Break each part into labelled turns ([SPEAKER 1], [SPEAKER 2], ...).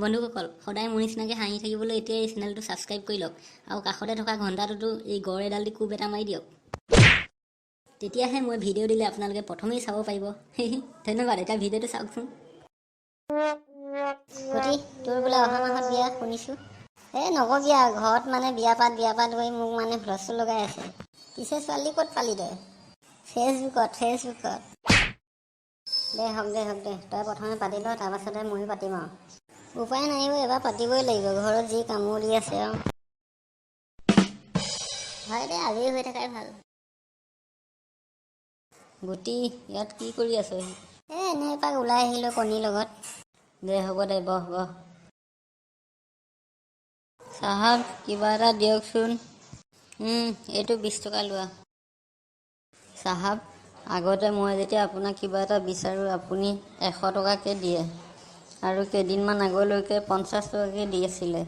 [SPEAKER 1] বন্ধুসকল সদায় মোৰ নিচিনাকৈ হাঁহি থাকিবলৈ এতিয়া এই চেনেলটো ছাবস্ক্ৰাইব কৰি লওক আৰু কাষতে থকা ঘণ্টাটোতো এই গড় এডাল দি কোব এটা মাৰি দিয়ক তেতিয়াহে মই ভিডিঅ' দিলে আপোনালোকে প্ৰথমেই চাব পাৰিব ধন্যবাদ এতিয়া ভিডিঅ'টো চাওকচোন গতি তোৰ বোলে অহা মাহত বিয়া শুনিছোঁ নকবি আৰু ঘৰত মানে বিয়া পাত গৈ মোক মানে হুলস্থুল লগাই আছে পিছে ছোৱালী ক'ত পালি তই ফেচবুকত দে হওক দে তই প্ৰথমে পাতি ল তাৰপাছতে ময়ো পাতিম আৰু উপায় নাই এবাৰ পাতিবই লাগিব ঘৰত যি কামুৰি আছে আৰু হয় দে আজৰি হৈ থকাই ভাল গুটি ইয়াত কি কৰি আছ এনেই এপাক ওলাই আহিলোঁ কণীৰ লগত দে হ'ব দে বহ চাহাব কিবা এটা দিয়কচোন এইটো 20 টকা লোৱা চাহাব আগতে মই যেতিয়া আপোনাক কিবা এটা বিচাৰোঁ আপুনি 100 টকাকৈ দিয়ে আৰু কেইদিনমান আগলৈকে 50 টকাকৈ দি আছিলে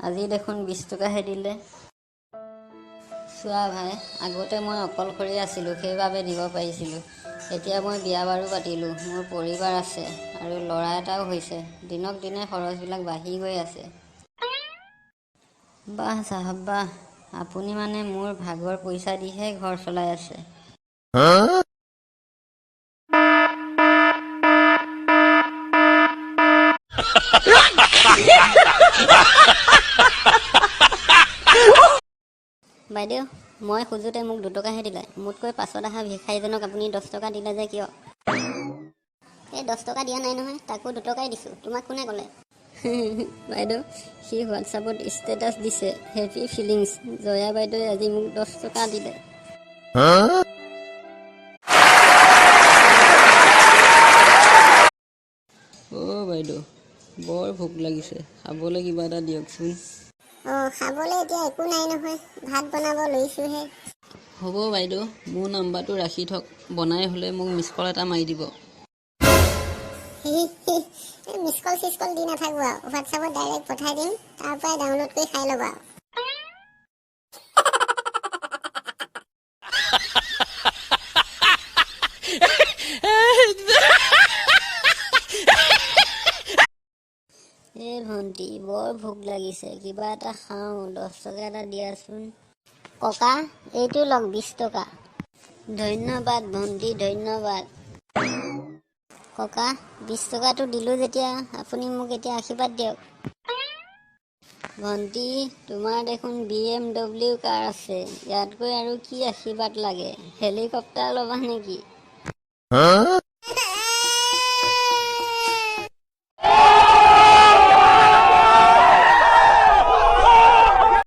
[SPEAKER 1] আজি দেখোন 20 টকাহে দিলে চোৱা ভাই আগতে মই অকলশৰীয়া আছিলোঁ সেইবাবে দিব পাৰিছিলোঁ এতিয়া মই বিয়া বাৰু পাতিলোঁ মোৰ পৰিবাৰ আছে আৰু ল'ৰা এটাও হৈছে দিনক দিনে খৰচবিলাক বাঢ়ি গৈ আছে বাহ চাহাব বাহ আপুনি মানে মোৰ ভাগৰ পইচা দিহে ঘৰ চলাই আছে বাইদেউ মই খোজোঁতে মোক 2 টকাহে দিলে মোতকৈ পাছত অহা ভিক্ষাৰীজনক আপুনি 10 টকা দিলে যে কিয় এই 10 টকা দিয়া নাই নহয় তাকো 2 টকাই দিছোঁ তোমাক কোনে ক'লে বাইদেউ সি হোৱাটছআপত ষ্টেটাছ দিছে হেপী ফিলিংছ জয়া বাইদেৱে আজি মোক 10 টকা দিলে বাইদেউ বৰ ভোক লাগিছে খাবলৈ কিবা এটা দিয়কচোন খাবলৈ এতিয়া একো নাই নহয় ভাত বনাব লৈছোঁহে হ'ব বাইদেউ মোৰ নাম্বাৰটো ৰাখি থওক বনাই হ'লে মোক মিছ কল এটা মাৰি দিব মিছ কল দি নাথাকো আৰু হোৱাটছআপত ডাইৰেক্ট পঠাই দিম তাৰ পৰাই ডাউনলোড কৰি খাই ল'বা ভণ্টি বৰ ভোক লাগিছে কিবা এটা খাওঁ 10 টকা এটা দিয়াচোন ককা এইটো লওক 20 টকা ধন্যবাদ ভণ্টি ধন্যবাদ ককা 20 টকাটো দিলোঁ যেতিয়া আপুনি মোক এতিয়া আশীৰ্বাদ দিয়ক ভণ্টি তোমাৰ দেখোন BMW কাৰ আছে ইয়াতকৈ আৰু কি আশীৰ্বাদ লাগে হেলিকপ্টাৰ ল'বা নেকি